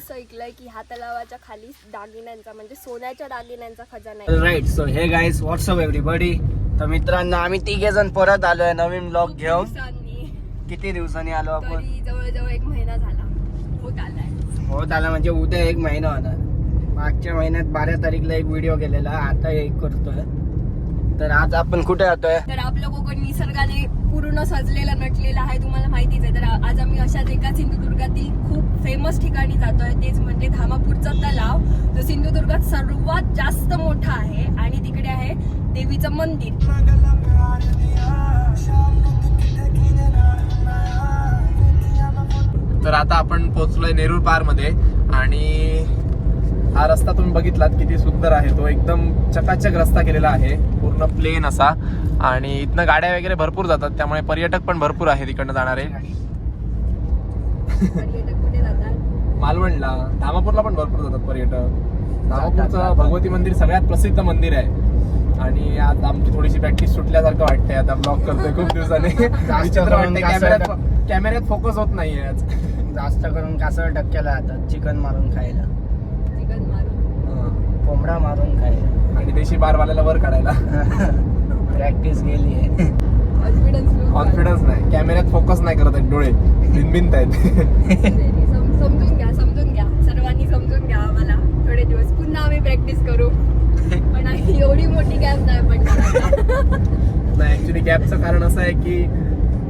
असं ऐकलंय की ह्या तलावाच्या खाली दागिन्यांचा म्हणजे सोन्याच्या दागिन्यांचा खजाना आहे. राईट. सो हे गाईज, व्हॉट्सअप एव्हरीबडी. तर मित्रांनो, आम्ही 3 जण परत आलोय नवीन ब्लॉग घेऊन. किती दिवसांनी आलो आपण? जवळजवळ 1 महिना झाला होत आला म्हणजे उद्या 1 महिना होणार. मागच्या महिन्यात 12 तारीखला एक व्हिडिओ केलेला, आता एक करतोय. तर आज आपण कुठे जातोय? तर आपलं कोकण निसर्गाने पूर्ण सजलेलं नटलेलं आहे, तुम्हाला माहितीच आहे. तर आज आम्ही अशाच एका सिंधुदुर्गातील खूप फेमस ठिकाणी जातोय, तेच म्हणजे धामापूरचा तलाव, जो सिंधुदुर्गात सर्वात जास्त मोठा आहे आणि तिकडे आहे देवीचं मंदिर. तर आता आपण पोहोचलोय नेरूळ पार मध्ये आणि हा रस्ता तुम्ही बघितलात किती सुंदर आहे. तो एकदम चकाचक रस्ता केलेला आहे, पूर्ण प्लेन असा. आणि इथनं गाड्या वगैरे भरपूर जातात, त्यामुळे पर्यटक पण भरपूर आहेत इकडनं जाणारे. पर्यटक कुठे जातात? मालवणला, धामापूरला पण भरपूर जातात पर्यटक. धामापूरचं भगवती मंदिर सगळ्यात प्रसिद्ध मंदिर आहे. आणि आज आमची थोडीशी प्रॅक्टिस सुटल्यासारखं वाटतंय. आता ब्लॉग करतोय खूप दिवसांनी. कॅमेऱ्यात फोकस होत नाहीये आज. जास्त करून कासळ टक्क्याला जातात चिकन मारून खायला, चिकन मारून, कोंबडा मारून खायला आणि देशी बारवाल्याला वर काढायला. प्रॅक्टिस केली आहे. कॉन्फिडन्स नाही, कॅमेऱ्यात फोकस नाही करत आहेत, डोळे भिनभिनत आहेत. समजून घ्या, सर्वांनी समजून घ्या आम्हाला. थोडे दिवस पुन्हा आम्ही प्रॅक्टिस करू, पण एवढी मोठी गॅप नाही पडणार. नाही, ऍक्च्युली गॅपचं कारण असं आहे की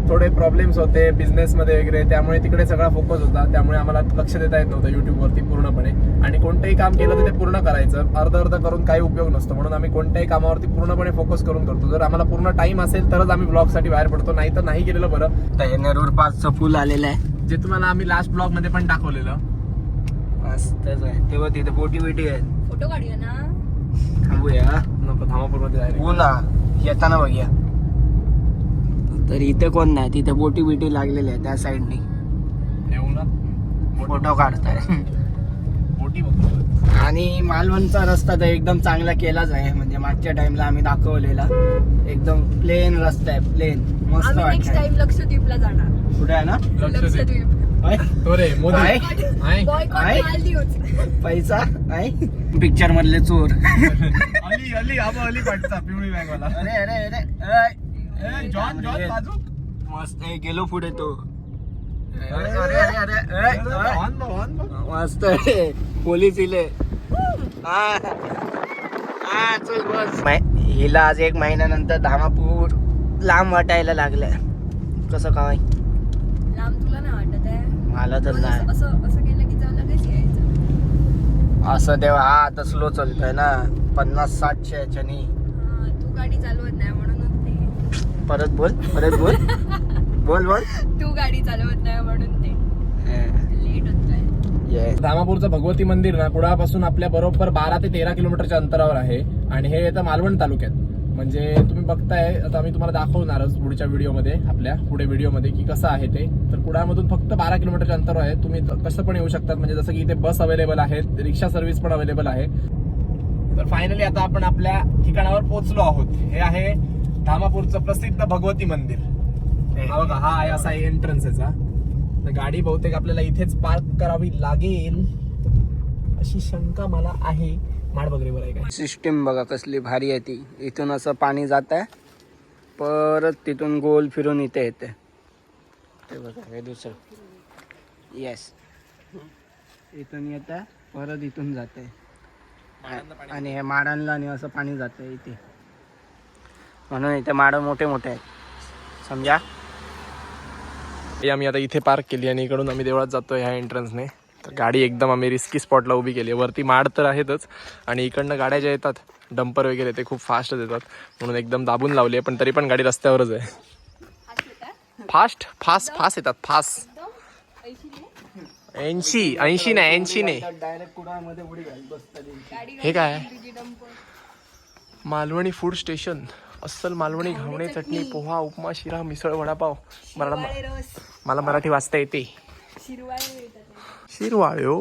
थोडे प्रॉब्लेम्स होते बिझनेस मध्ये वगैरे, त्यामुळे तिकडे सगळा फोकस होता. त्यामुळे आम्हाला लक्ष देता येत नव्हतं युट्यूब वरती पूर्णपणे. आणि कोणतंही काम केलं तर ते पूर्ण करायचं, अर्ध करून काही उपयोग नसतो. म्हणून आम्ही कोणत्याही कामावरती पूर्णपणे फोकस करून करतो. जर आम्हाला पूर्ण टाइम असेल तरच आम्ही ब्लॉग साठी बाहेर पडतो, नाही तर नाही गेलेलं बरं. तर नेरूळ पासचं पूल आलेलं आहे, जे तुम्हाला आम्ही लास्ट ब्लॉग मध्ये पण दाखवलेलं. मस्तच आहे. तेव्हा तिथे बोटी बिटी आहेत. फोटो काढूया ना. थांबूया, नको, धामापूर मध्ये जायला. पुन्हा येताना बघूया. तर इथे कोण नाही, तिथे बोटी बिटी लागलेल्या आहे त्या साईडनी. येऊ ना, फोटो काढताय. बोटी बघतो. आणि मालवणचा रस्ता तर एकदम चांगला केलाच आहे. म्हणजे मागच्या टाइमला आम्ही दाखवलेला एकदम प्लेन रस्ता आहे, प्लेन. मस्त आम्ही नेक्स्ट वाटतंय. टाइम लक्षद्वीपला जाणार. कुठे आहे ना? लक्षद्वीप. तो रे मोदी आहे? बॉयकॉट आहे? मालदीव. पैसा आहे. पिक्चर मधले चोर. अली अली पाटचा पिवळी बॅग वाला. अरे अरे अरे जॉन बाजू मस्त आहे. गेलो पुढे तो. अरे अरे अरे अरे मस्त आहे. पोलीस इले. चल बस. हिला आज 1 महिन्यानंतर धामापूर लांब वाटायला लागलंय. कसं काय? लांब तुला नाही वाटत आहे? मला तर नाही. असं केलं की जाऊ लगेच यायचं. असं तेव्हा हा आता स्लो चालतोय ना, 50-60च्या ह्याच्यानी. तू गाडी चालवत नाही म्हणून ते. परत बोल बोल तू गाडी चालवत नाही म्हणून ते लेट होतोय. धामापूरचं भगवती मंदिर ना कुडापासून आपल्या बरोबर 12 ते 13 किलोमीटरच्या अंतरावर आहे. आणि हे येतं मालवण तालुक्यात. म्हणजे तुम्ही बघताय, आता आम्ही तुम्हाला दाखवणारच पुढच्या व्हिडिओमध्ये, आपल्या पुढे व्हिडिओमध्ये की कसं आहे ते. तर कुडामधून फक्त 12 किलोमीटरच्या अंतर आहे. तुम्ही कसं पण येऊ शकतात. म्हणजे जसं की इथे बस अवेलेबल आहेत, रिक्षा सर्व्हिस पण अवेलेबल आहे. तर फायनली आता आपण आपल्या ठिकाणावर पोहोचलो आहोत. हे आहे धामापूरचं प्रसिद्ध भगवती मंदिर. हा बघा, हा आहे असा एंट्रन्स याचा. तर गाडी बहुतेक आपल्याला इथेच पार्क करावी लागेल अशी शंका मला आहे. माडबगरीवर आहे काय. सिस्टीम बघा कसली भारी आहे ती. इथून असं पाणी जात आहे, परत तिथून गोल फिरून इथे येते. ते बघा, हे दुसरं. येस, इथून येत आहे, परत इथून जाते. आणि हे माडांना आणि असं पाणी जातं इथे. म्हणून इथे माड मोठे मोठे आहेत, समजा. आम्ही आता इथे पार्क केली आणि इकडून आम्ही देवळात जातोय ह्या एंट्रन्सने. तर गाडी एकदम आम्ही रिस्की स्पॉटला उभी केली आहे. वरती माड तर आहेतच, आणि इकडनं गाड्या ज्या येतात डंपर वगैरे ते खूप फास्ट येतात, म्हणून एकदम दाबून लावली आहे. पण तरी पण गाडी रस्त्यावरच आहे. फास्ट येतात, फास्ट. 80 नाही. डायरेक्ट कुडामध्ये उडी घालत बसतात. हे काय? Malvani food station. अस्सल मालवणी घावणे, चटणी, पोहा, उपमा, शिरा, मिसळ, वडापाव. मला मराठी वाचता येते. शिरवाळ्यो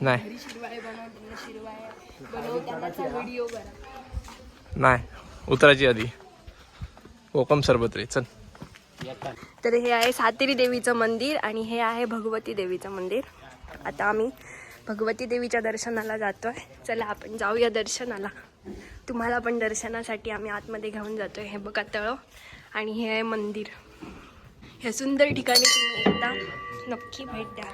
नाही, नाही उतरायची आधी. कोकम सरबत रे, चल. येतात. तर हे आहे सातेरी देवीचं मंदिर आणि हे आहे भगवती देवीचं मंदिर. आता आम्ही भगवती देवीच्या दर्शनाला जातोय. चला आपण जाऊया दर्शनाला. तुम्हाला पण दर्शनासाठी आम्ही आतमध्ये घेऊन जातोय. हे बघा तळं आणि हे आहे मंदिर. हे सुंदर ठिकाणी तुम्ही एकदा नक्की भेट द्या.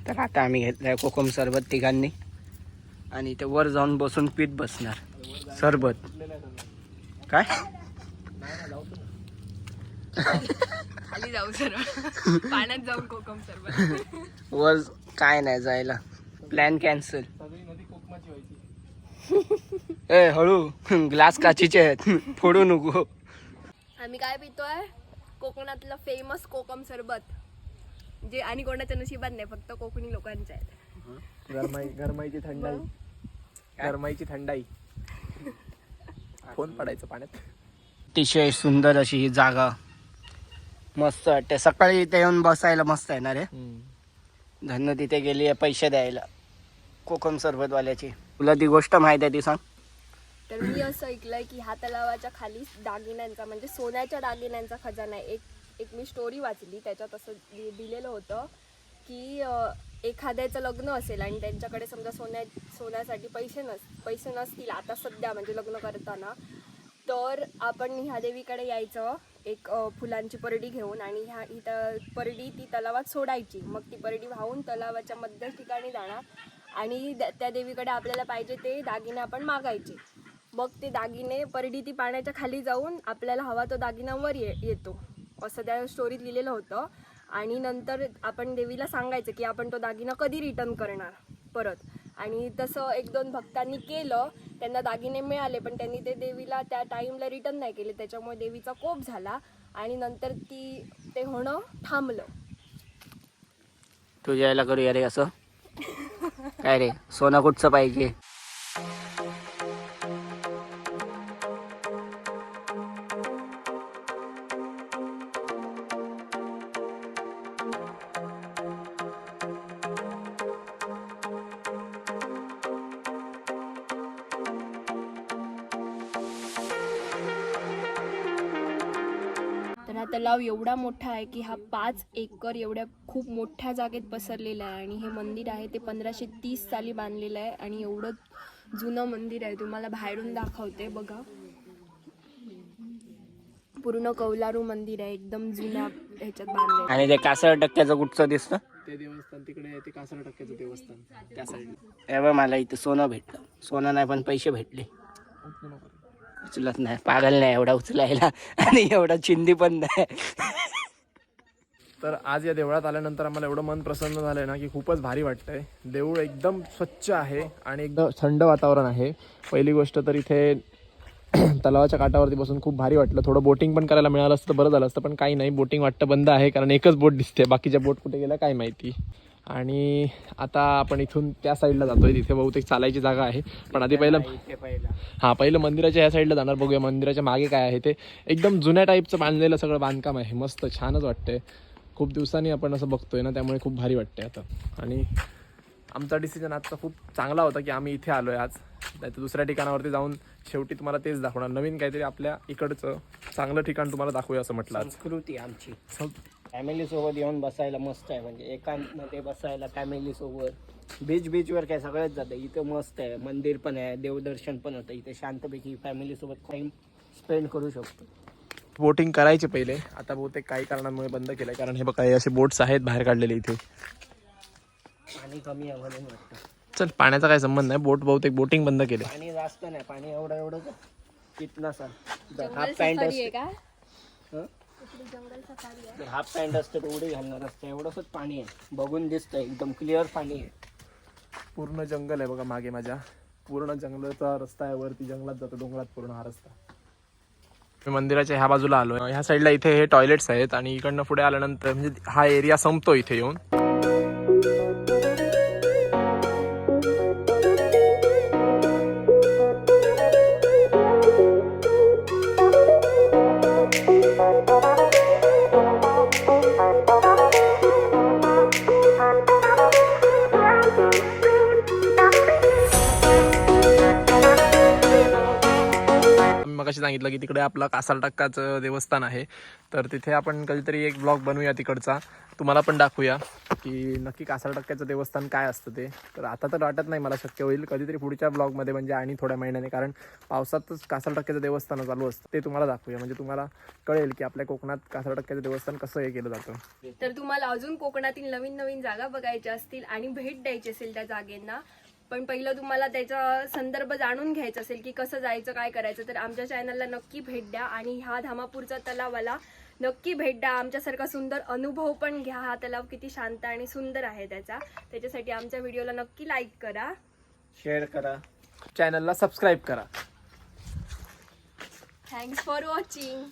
तर आता आम्ही घेतलाय कोकम सरबत तिघांनी आणि ते वर जाऊन बसून पीत बसणार सरबत. काय खाली जाऊ सरळ पाण्यात जाऊन कोकम सरबत. वर काय नाही जायला, प्लॅन कॅन्सल. ए हळू, ग्लास काचीचे आहेत, फोडू नको. आम्ही काय पितोय? कोकणातलं फेमस कोकम सरबत, जे आणि कोणाच्या नशिबात नाही, फक्त कोकणी लोकांच्या आहेत. गरमाईची थंडाई, गरमाईची थंडाई. कोण पडायचं पाण्यात. अतिशय सुंदर अशी ही जागा, मस्त वाटते. सकाळी इथे येऊन बसायला मस्त आहे ना रे. धन्य तिथे गेली आहे पैसे द्यायला कोकम सरबतवाल्याची. तुला ती गोष्ट माहिती आहे ती सांग. तर मी असं ऐकलंय की ह्या तलावाच्या खाली दागिन्यांचा म्हणजे सोन्याच्या दागिन्यांचा खजाना आहे. एक मी स्टोरी वाचली, त्याच्यात असं दिलेलं होतं की एखाद्याचं लग्न असेल आणि त्यांच्याकडे समजा सोन्यासाठी पैसे नसतील आता सध्या म्हणजे लग्न करताना, तर आपण ह्या देवीकडे यायचं एक फुलांची परडी घेऊन आणि ही परडी ती तलावात सोडायची. मग ती परडी वाहून तलावाच्या मध्य ठिकाणी जाणार आणि त्या देवीकडे आपल्याला पाहिजे ते दागिने आपण मागायचे. मग ते दागिने परडी ती पाण्याच्या खाली जाऊन आपल्याला हवा तो दागिना वर येतो असं त्या स्टोरीत लिहिलेलं होतं. आणि नंतर आपण देवीला सांगायचं की आपण तो दागिना कधी रिटर्न करणार परत. आणि तसं 1-2 भक्तांनी केलं, त्यांना दागिने मिळाले, पण त्यांनी ते देवीला त्या टाईमला रिटर्न नाही केले. त्याच्यामुळे देवीचा कोप झाला आणि नंतर ते होणं थांबलं. तुझ्या यायला करूया रे असं. काय रे, सोनं कुठचं पाहिजे. तर हा तलाव एवढा मोठा आहे की हा 5 एकर एवढ्या खूप मोठ्या जागेत पसरलेला आहे. आणि हे मंदिर आहे ते 1530 साली बांधलेलं आहे आणि एवढं जुनं मंदिर आहे. तुम्हाला बाहेरून दाखवते बघा. पूर्ण कौलारू मंदिर आहे, एकदम जुन्या ह्याच्यात बांधलेलं. आणि ते कासळ टक्क्याचं कुठचं दिसतं ते देवस्थान तिकडे आहे, ते कासरा टक्क्याचं देवस्थान त्या साईडला. एवढं मला इथे सोनं भेटलं. सोनं नाही पण पैसे भेटले. उचलत नाही, पागल नाही एवढा उचलायला आणि एवढा चिंदी पण नाही. तर आज या देवळात आल्यानंतर आम्हाला एवढं मन प्रसन्न झालंय ना की खूपच भारी वाटतंय. देऊळ एकदम स्वच्छ आहे आणि एकदम थंड वातावरण आहे. पहिली गोष्ट तर इथे तलावाच्या काठावरती बसून खूप भारी वाटलं. थोडं बोटिंग पण करायला मिळालं असतं तर बरं झालं असतं, पण काही नाही, बोटिंग वाटतं बंद आहे कारण एकच बोट दिसते, बाकीच्या बोट कुठे गेल्या काय माहिती. आणि आता आपण इथून त्या साईडला जातोय, तिथे बहुतेक चालायची जागा आहे. पण आधी पहिलं मंदिराच्या ह्या साईडला जाणार. बघूया मंदिराच्या मागे काय आहे ते. एकदम जुन्या टाईपचं बांधलेलं सगळं बांधकाम आहे, मस्त छानच वाटतंय. खूप दिवसांनी आपण असं बघतोय ना, त्यामुळे खूप भारी वाटतंय आता. आणि आमचा डिसिजन आजचा खूप चांगला होता की आम्ही इथे आलोय आज, नाही तर दुसऱ्या ठिकाणावरती जाऊन शेवटी तुम्हाला तेच दाखवणार. नवीन काहीतरी आपल्या इकडचं चांगलं ठिकाण तुम्हाला दाखवूया असं म्हटलं. संस्कृती आमची फॅमिली सोबत येऊन बसायला मस्त आहे. म्हणजे एकांमध्ये बसायला फॅमिली सोबत बीचवर काय सगळ्याच जातं. इथं मस्त आहे, मंदिर पण आहे, देवदर्शन पण होतं इथे. शांतपैकी फॅमिली सोबत टाइम स्पेंड करू शकतो. बोटिंग करायचे पहिले, आता बहुतेक काही कारणांमुळे बंद केलंय. कारण हे बघा असे बोट्स आहेत बाहेर काढलेले इथे. पाणी कमी आहे म्हणून वाटतं. चल, पाण्याचा काही संबंध नाही. बोटिंग बंद केले. पाणी जास्त नाही, पाणी एवढं कितना सा जंगल सफारी आहे का? हाफ पॅन्ट असते तर उडी घालणार असते. एवढंच पाणी आहे, बघून दिसतंय एकदम क्लिअर पाणी आहे. पूर्ण जंगल आहे बघा मागे माझ्या. पूर्ण जंगलाचा रस्ता आहे, वरती जंगलात जातो, डोंगरात पूर्ण हा रस्ता. मी मंदिराच्या ह्या बाजूला आलोय. ह्या साईडला इथे हे टॉयलेट्स आहेत आणि इकडनं पुढे आल्यानंतर म्हणजे हा एरिया संपतो इथे येऊन. मगाशी सांगितलं की तिकडे आपला कासारटक्काचं देवस्थान आहे, तर तिथे आपण कधीतरी एक ब्लॉग बनवूया तिकडचा, तुम्हाला पण दाखवूया की नक्की कासारटक्क्याचं देवस्थान काय असतं ते. तर आता तर वाटत नाही मला शक्य होईल, कधीतरी पुढच्या ब्लॉगमध्ये म्हणजे आणि थोड्या महिन्याने, कारण पावसातच कासारटक्क्याचं देवस्थान चालू असतं, ते तुम्हाला दाखवूया, म्हणजे तुम्हाला कळेल की आपल्या कोकणात कासारटक्क्याचं देवस्थान कसं हे केलं जातं. तर तुम्हाला अजून कोकणातील नवीन नवीन जागा बघायच्या असतील आणि भेट द्यायची असेल त्या जागेंना, पण पहिलं तुम्हाला त्याचा संदर्भ जाणून घ्यायचा असेल की कसं जायचं काय करायचं, तर आमच्या चॅनलला नक्की भेट द्या आणि ह्या धामापूरचा तलावाला नक्की भेट द्या. आमच्यासारखा सुंदर अनुभव पण घ्या. हा तलाव किती शांत आणि सुंदर आहे त्याच्यासाठी आमच्या व्हिडिओला नक्की लाईक करा, शेअर करा, चॅनलला सबस्क्राईब करा. Thanks for watching.